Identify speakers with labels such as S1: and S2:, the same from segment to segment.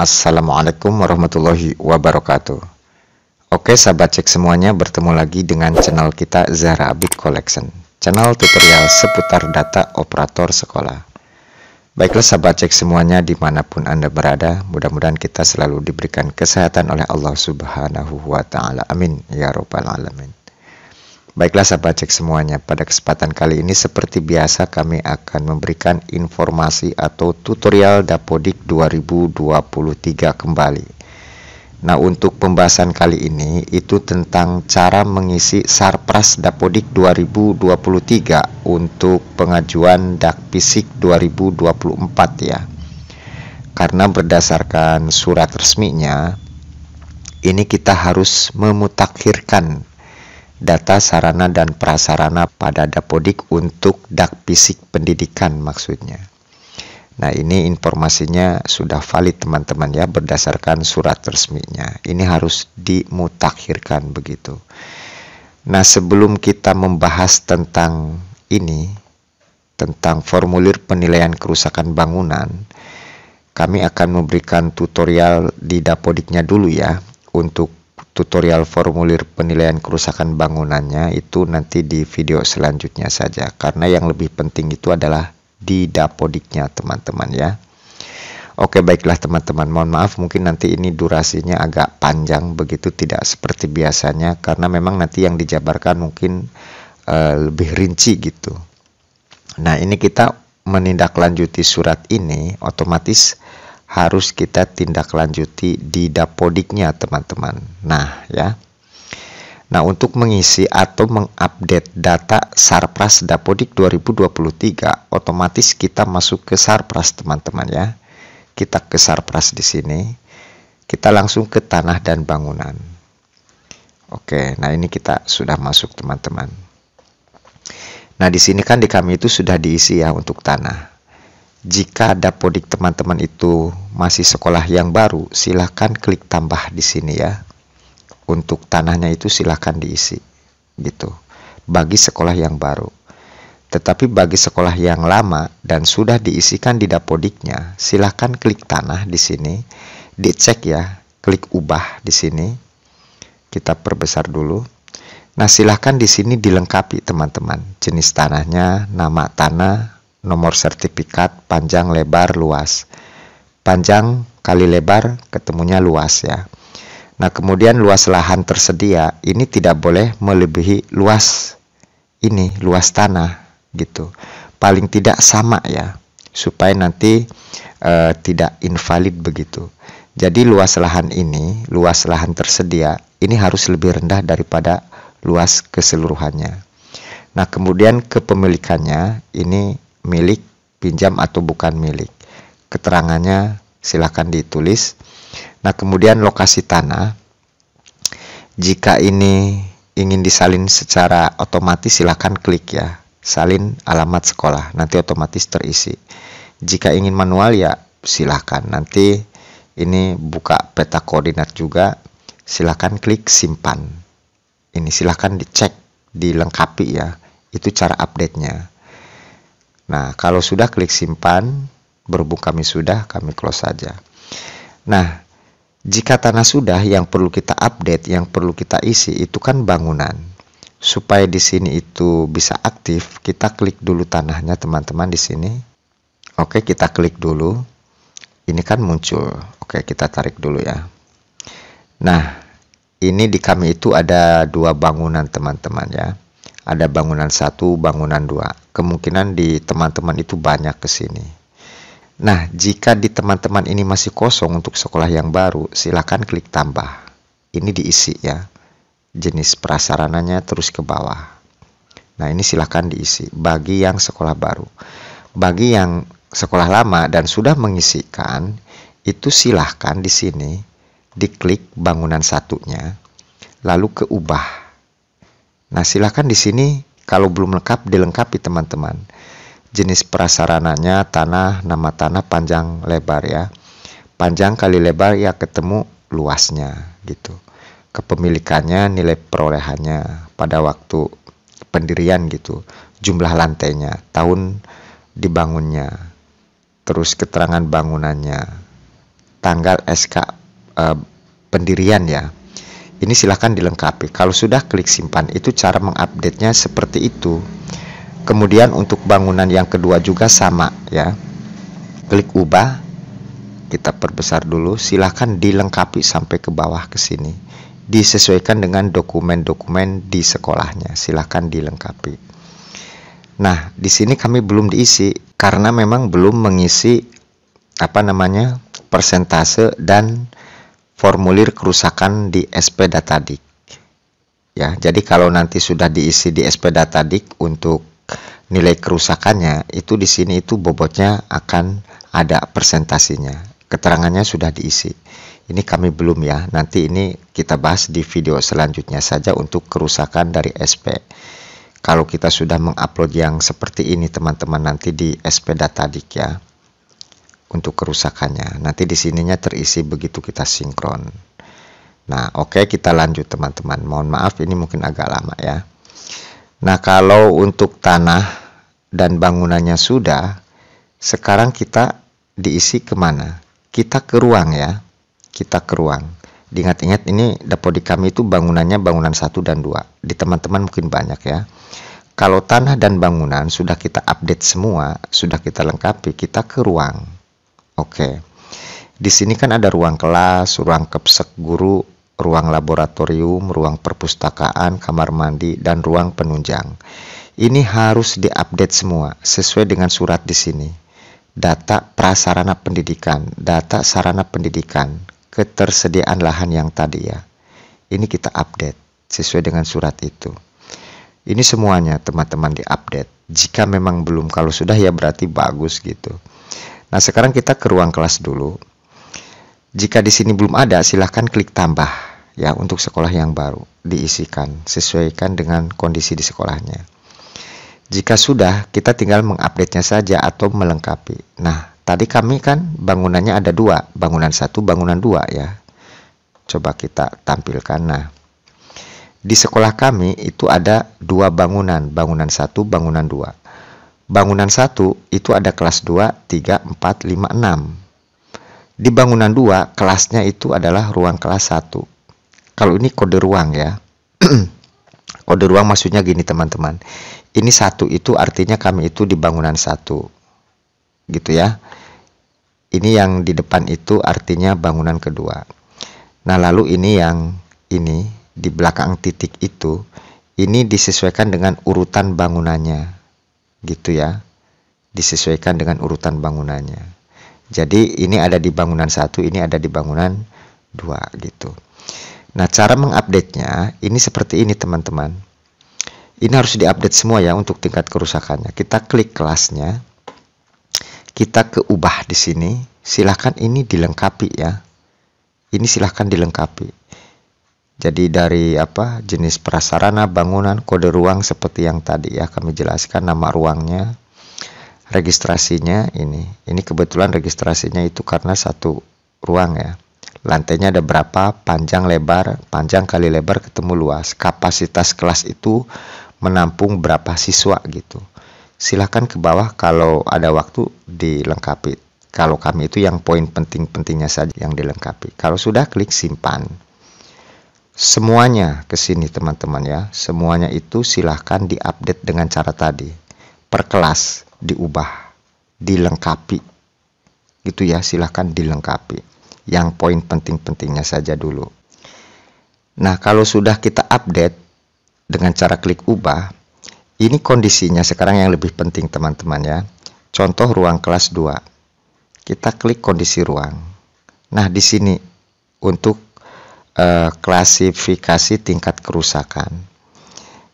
S1: Assalamualaikum warahmatullahi wabarakatuh. Oke sahabat cek semuanya, bertemu lagi dengan channel kita Zahra Abid Collection, channel tutorial seputar data operator sekolah. Baiklah sahabat cek semuanya, dimanapun Anda berada, mudah-mudahan kita selalu diberikan kesehatan oleh Allah Subhanahu wa Ta'ala. Amin ya Rabbal Alamin. Baiklah sahabat cek semuanya, pada kesempatan kali ini seperti biasa kami akan memberikan informasi atau tutorial Dapodik 2023 kembali. Nah, untuk pembahasan kali ini itu tentang cara mengisi Sarpras Dapodik 2023 untuk pengajuan Dakpisik 2024 ya. Karena berdasarkan surat resminya, ini kita harus memutakhirkan data sarana dan prasarana pada Dapodik untuk Dakpisik pendidikan maksudnya. Nah, ini informasinya sudah valid teman-teman ya, berdasarkan surat resminya. Ini harus dimutakhirkan begitu. Nah, sebelum kita membahas tentang ini, tentang formulir penilaian kerusakan bangunan, kami akan memberikan tutorial di Dapodiknya dulu ya. Untuk tutorial formulir penilaian kerusakan bangunannya itu nanti di video selanjutnya saja, karena yang lebih penting itu adalah di Dapodiknya teman-teman ya. Oke, baiklah teman-teman, mohon maaf mungkin nanti ini durasinya agak panjang begitu, tidak seperti biasanya karena memang nanti yang dijabarkan mungkin lebih rinci gitu. Nah, ini kita menindaklanjuti surat ini otomatis harus kita tindak lanjuti di Dapodiknya teman-teman. Nah ya. Nah, untuk mengisi atau mengupdate data Sarpras Dapodik 2023, otomatis kita masuk ke Sarpras teman-teman ya. Kita ke Sarpras di sini. Kita langsung ke tanah dan bangunan. Oke, nah ini kita sudah masuk teman-teman. Nah, di sini kan di kami itu sudah diisi ya untuk tanah. Jika Dapodik teman-teman itu masih sekolah yang baru, silahkan klik tambah di sini ya. Untuk tanahnya itu silahkan diisi gitu. Bagi sekolah yang baru. Tetapi bagi sekolah yang lama dan sudah diisikan di Dapodiknya, silahkan klik tanah di sini, dicek ya, klik ubah di sini. Kita perbesar dulu. Nah, silahkan di sini dilengkapi teman-teman. Jenis tanahnya, nama tanah, nomor sertifikat, panjang, lebar, luas. Panjang kali lebar ketemunya luas ya. Nah, kemudian luas lahan tersedia ini tidak boleh melebihi luas ini, luas tanah gitu. Paling tidak sama ya, supaya nanti tidak invalid begitu. Jadi luas lahan ini, luas lahan tersedia ini harus lebih rendah daripada luas keseluruhannya. Nah, kemudian kepemilikannya ini milik, pinjam atau bukan milik. Keterangannya silakan ditulis. Nah, kemudian lokasi tanah. Jika ini ingin disalin secara otomatis silakan klik ya. Salin alamat sekolah, nanti otomatis terisi. Jika ingin manual ya silakan. Nanti ini buka peta koordinat juga. Silakan klik simpan. Ini silakan dicek, dilengkapi ya. Itu cara update-nya. Nah, kalau sudah klik simpan, berhubung kami sudah, kami close saja. Nah, jika tanah sudah, yang perlu kita update, yang perlu kita isi itu kan bangunan. Supaya di sini itu bisa aktif, kita klik dulu tanahnya teman-teman di sini. Oke, kita klik dulu. Ini kan muncul. Oke, kita tarik dulu ya. Nah, ini di kami itu ada dua bangunan teman-teman ya. Ada bangunan 1, bangunan 2. Kemungkinan di teman-teman itu banyak ke sini. Nah, jika di teman-teman ini masih kosong untuk sekolah yang baru, silakan klik tambah. Ini diisi ya. Jenis prasarananya terus ke bawah. Nah, ini silakan diisi bagi yang sekolah baru. Bagi yang sekolah lama dan sudah mengisikan, itu silahkan di sini diklik bangunan satunya, lalu ke ubah. Nah, silakan di sini kalau belum lengkap dilengkapi teman-teman. Jenis prasarananya tanah, nama tanah, panjang, lebar ya. Panjang kali lebar ya ketemu luasnya gitu. Kepemilikannya, nilai perolehannya pada waktu pendirian gitu. Jumlah lantainya, tahun dibangunnya. Terus keterangan bangunannya. tanggal SK pendirian ya. Ini silahkan dilengkapi. Kalau sudah, klik simpan. Itu cara mengupdate-nya seperti itu. Kemudian untuk bangunan yang kedua juga sama ya. Klik ubah, kita perbesar dulu. Silahkan dilengkapi sampai ke bawah ke sini. Disesuaikan dengan dokumen-dokumen di sekolahnya. Silahkan dilengkapi. Nah, di sini kami belum diisi karena memang belum mengisi persentase dan formulir kerusakan di SP Datadik. Ya, jadi kalau nanti sudah diisi di SP Datadik untuk nilai kerusakannya, itu di sini itu bobotnya akan ada persentasinya. Keterangannya sudah diisi. Ini kami belum ya. Nanti ini kita bahas di video selanjutnya saja untuk kerusakan dari SP. Kalau kita sudah mengupload yang seperti ini teman-teman, nanti di SP Datadik ya. Untuk kerusakannya. Nanti di sininya terisi begitu kita sinkron. Nah, oke, kita lanjut teman-teman. Mohon maaf ini mungkin agak lama ya. Nah, kalau untuk tanah dan bangunannya sudah, sekarang kita diisi kemana? Kita ke ruang ya. Kita ke ruang. Diingat-ingat ini Dapodik kami itu bangunannya bangunan 1 dan 2. Di teman-teman mungkin banyak ya. Kalau tanah dan bangunan sudah kita update semua, sudah kita lengkapi, kita ke ruang. Oke, di sini kan ada ruang kelas, ruang kepsek guru, ruang laboratorium, ruang perpustakaan, kamar mandi, dan ruang penunjang. Ini harus diupdate semua sesuai dengan surat di sini. Data prasarana pendidikan, data sarana pendidikan, ketersediaan lahan yang tadi ya. Ini kita update sesuai dengan surat itu. Ini semuanya teman-teman diupdate. Jika memang belum, kalau sudah ya berarti bagus gitu. Nah, sekarang kita ke ruang kelas dulu. Jika di sini belum ada, silahkan klik tambah ya untuk sekolah yang baru. Diisikan, sesuaikan dengan kondisi di sekolahnya. Jika sudah, kita tinggal mengupdate-nya saja atau melengkapi. Nah, tadi kami kan bangunannya ada 2, bangunan 1, bangunan 2 ya. Coba kita tampilkan. Nah, di sekolah kami itu ada 2 bangunan, bangunan 1, bangunan 2. Bangunan 1 itu ada kelas 2, 3, 4, 5, 6. Di bangunan 2 kelasnya itu adalah ruang kelas 1. Kalau ini kode ruang ya. Kode ruang maksudnya gini teman-teman. Ini 1 itu artinya kami itu di bangunan 1. Gitu ya. Ini yang di depan itu artinya bangunan kedua. Nah, lalu ini yang ini di belakang titik itu, ini disesuaikan dengan urutan bangunannya. Gitu ya, disesuaikan dengan urutan bangunannya. Jadi ini ada di bangunan 1, ini ada di bangunan 2 gitu. Nah, cara mengupdate-nya ini seperti ini teman-teman. Ini harus diupdate semua ya untuk tingkat kerusakannya. Kita klik kelasnya, kita ke ubah di sini. Silahkan ini dilengkapi ya. Ini silahkan dilengkapi. Jadi dari jenis prasarana, bangunan, kode ruang seperti yang tadi ya kami jelaskan, nama ruangnya, registrasinya ini. Ini kebetulan registrasinya itu karena 1 ruang ya. Lantainya ada berapa, panjang kali lebar ketemu luas. Kapasitas kelas itu menampung berapa siswa gitu. Silahkan ke bawah kalau ada waktu dilengkapi. Kalau kami itu yang poin penting-pentingnya saja yang dilengkapi. Kalau sudah, klik simpan. Semuanya ke sini teman-teman ya. Semuanya itu silahkan diupdate dengan cara tadi. Per kelas diubah, dilengkapi. Gitu ya, silahkan dilengkapi. Yang poin penting-pentingnya saja dulu. Nah, kalau sudah kita update dengan cara klik ubah, ini kondisinya sekarang yang lebih penting teman-teman ya. Contoh ruang kelas 2. Kita klik kondisi ruang. Nah, di sini untuk klasifikasi tingkat kerusakan.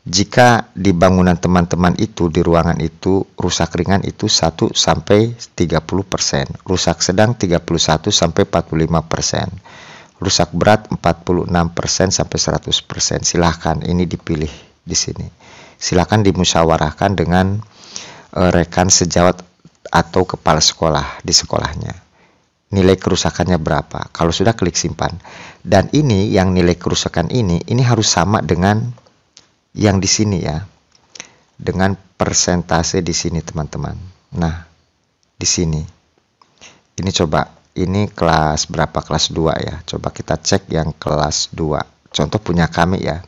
S1: Jika di bangunan teman-teman itu, di ruangan itu, rusak ringan itu 1 sampai 30%, rusak sedang 31 sampai 45%, rusak berat 46% sampai 100%. Silahkan ini dipilih di sini. Silahkan dimusyawarahkan dengan rekan sejawat atau kepala sekolah di sekolahnya. Nilai kerusakannya berapa? Kalau sudah, klik simpan. Dan ini yang nilai kerusakan ini harus sama dengan yang di sini ya. Dengan persentase di sini teman-teman. Nah, di sini. Ini coba ini kelas berapa? Kelas 2 ya. Coba kita cek yang kelas 2. Contoh punya kami ya.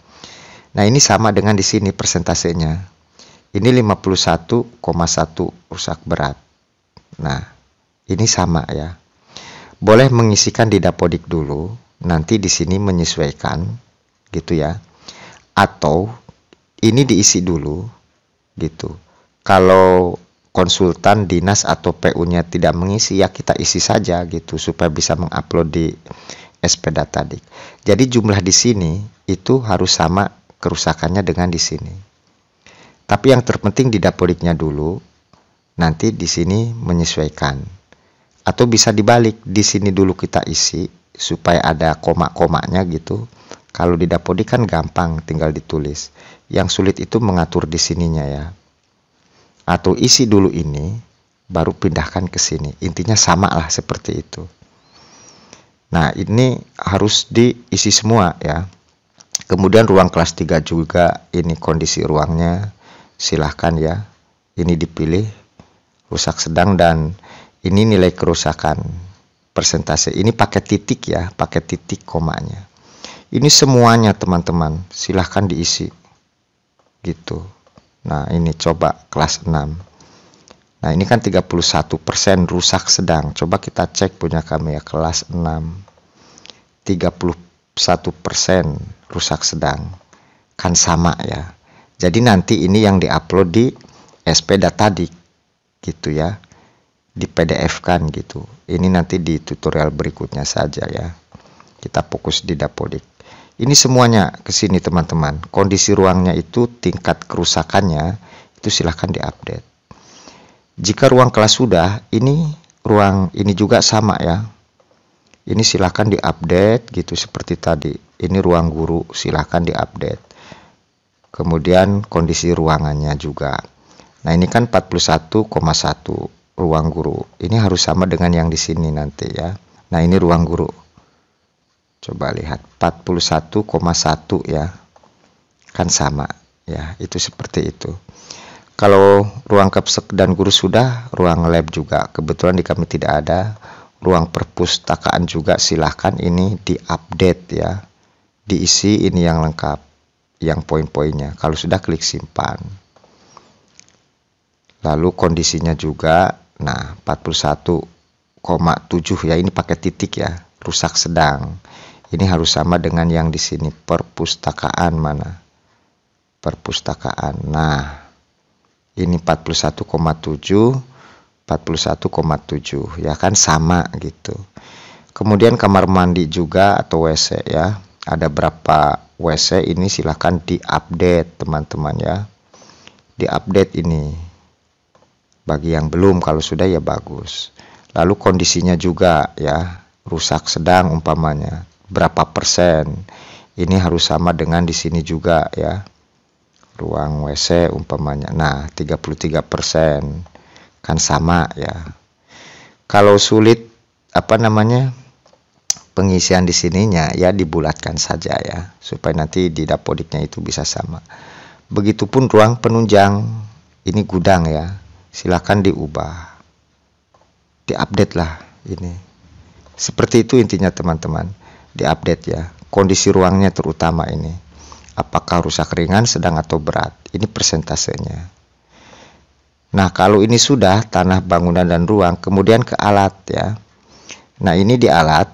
S1: Nah, ini sama dengan di sini persentasenya. Ini 51,1 rusak berat. Nah, ini sama ya. Boleh mengisikan di Dapodik dulu, nanti di sini menyesuaikan gitu ya. Atau ini diisi dulu gitu. Kalau konsultan dinas atau PU-nya tidak mengisi, ya kita isi saja gitu supaya bisa mengupload di SP Datadik. Jadi jumlah di sini itu harus sama kerusakannya dengan di sini. Tapi yang terpenting di Dapodiknya dulu, nanti di sini menyesuaikan. Atau bisa dibalik, di sini dulu kita isi supaya ada koma-komanya gitu. Kalau di Dapodik kan gampang, tinggal ditulis. Yang sulit itu mengatur di sininya ya. Atau isi dulu ini, baru pindahkan ke sini. Intinya sama lah seperti itu. Nah, ini harus diisi semua ya. Kemudian ruang kelas 3 juga, ini kondisi ruangnya. Silahkan ya. Ini dipilih, rusak sedang, dan ini nilai kerusakan persentase. Ini pakai titik ya, pakai titik komanya. Ini semuanya teman-teman, silahkan diisi gitu. Nah, ini coba kelas 6. Nah, ini kan 31% rusak sedang. Coba kita cek punya kami ya, kelas 6. 31% rusak sedang. Kan sama ya. Jadi nanti ini yang diupload di SP Datadik gitu ya. Di PDF kan gitu. Ini nanti di tutorial berikutnya saja ya. Kita fokus di Dapodik. Ini semuanya ke sini teman-teman. Kondisi ruangnya itu, tingkat kerusakannya itu silahkan diupdate. Jika ruang kelas sudah, ini ruang ini juga sama ya. Ini silahkan diupdate gitu seperti tadi. Ini ruang guru, silahkan diupdate. Kemudian kondisi ruangannya juga. Nah, ini kan 41,1 ruang guru. Ini harus sama dengan yang di sini nanti ya. Nah, ini ruang guru. Coba lihat 41,1 ya. Kan sama ya, itu seperti itu. Kalau ruang kapsek dan guru sudah, ruang lab juga. Kebetulan di kami tidak ada. Ruang perpustakaan juga silahkan ini diupdate ya. Diisi ini yang lengkap, yang poin-poinnya. Kalau sudah klik simpan. Lalu kondisinya juga, nah 41,7 ya, ini pakai titik ya, rusak sedang. Ini harus sama dengan yang di sini, perpustakaan mana? Perpustakaan. Nah, ini 41,7, 41,7 ya kan sama gitu. Kemudian kamar mandi juga atau WC ya. Ada berapa WC ini silahkan diupdate teman-teman ya. Diupdate ini. Bagi yang belum, kalau sudah ya bagus. Lalu kondisinya juga ya, rusak sedang umpamanya. Berapa persen? Ini harus sama dengan di sini juga ya. Ruang WC umpamanya. Nah, 33%. Kan sama ya. Kalau sulit pengisian di sininya ya dibulatkan saja ya, supaya nanti di Dapodiknya itu bisa sama. Begitupun ruang penunjang. Ini gudang ya. Silakan diubah. Diupdate lah ini. Seperti itu intinya teman-teman. Diupdate ya. Kondisi ruangnya terutama ini. Apakah rusak ringan, sedang atau berat. Ini persentasenya. Nah, kalau ini sudah tanah, bangunan, dan ruang, kemudian ke alat ya. Nah, ini di alat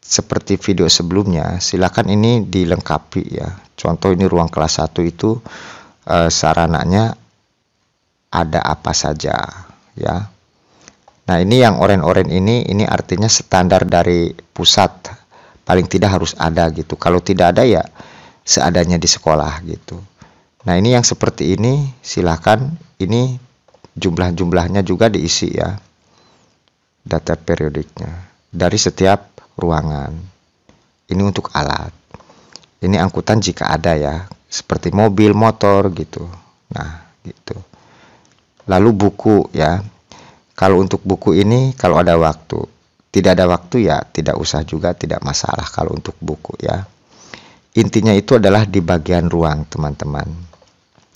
S1: seperti video sebelumnya, silakan ini dilengkapi ya. Contoh ini ruang kelas 1 itu sarananya ada apa saja ya. Nah, ini yang oren-oren ini artinya standar dari pusat. Paling tidak harus ada gitu. Kalau tidak ada ya seadanya di sekolah gitu. Nah, ini yang seperti ini silakan ini jumlah-jumlahnya juga diisi ya. Data periodiknya dari setiap ruangan. Ini untuk alat. Ini angkutan jika ada ya, seperti mobil, motor gitu. Nah, gitu. Lalu buku ya. Kalau untuk buku ini kalau ada waktu. Tidak ada waktu ya tidak usah juga, tidak masalah kalau untuk buku ya. Intinya itu adalah di bagian ruang teman-teman.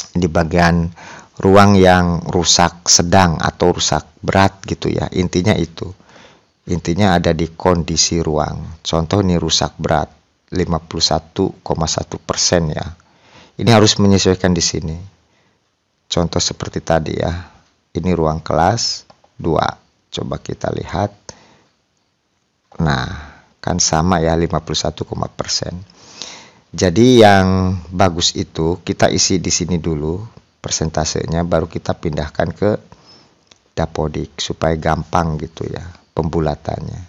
S1: Di bagian ruang yang rusak sedang atau rusak berat gitu ya. Intinya itu. Intinya ada di kondisi ruang. Contoh ini rusak berat 51,1% ya. Ini harus menyesuaikan di sini. Contoh seperti tadi ya. Ini ruang kelas 2. Coba kita lihat. Nah, kan sama ya 51,%. Jadi yang bagus itu kita isi di sini dulu persentasenya, baru kita pindahkan ke Dapodik supaya gampang gitu ya pembulatannya.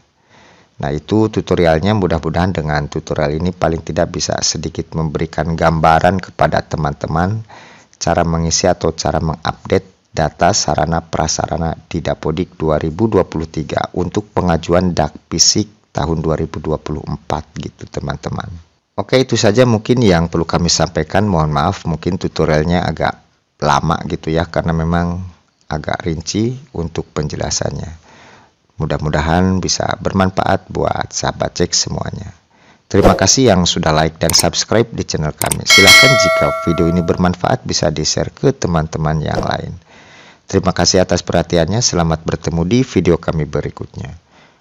S1: Nah, itu tutorialnya. Mudah-mudahan dengan tutorial ini paling tidak bisa sedikit memberikan gambaran kepada teman-teman cara mengisi atau cara mengupdate data sarana prasarana di Dapodik 2023 untuk pengajuan Dakpisik tahun 2024 gitu teman-teman. Oke, itu saja mungkin yang perlu kami sampaikan. Mohon maaf mungkin tutorialnya agak lama gitu ya, karena memang agak rinci untuk penjelasannya. Mudah-mudahan bisa bermanfaat buat sahabat cek semuanya. Terima kasih yang sudah like dan subscribe di channel kami. Silahkan jika video ini bermanfaat bisa di-share ke teman-teman yang lain. Terima kasih atas perhatiannya. Selamat bertemu di video kami berikutnya.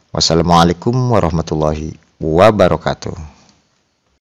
S1: Wassalamualaikum warahmatullahi wabarakatuh.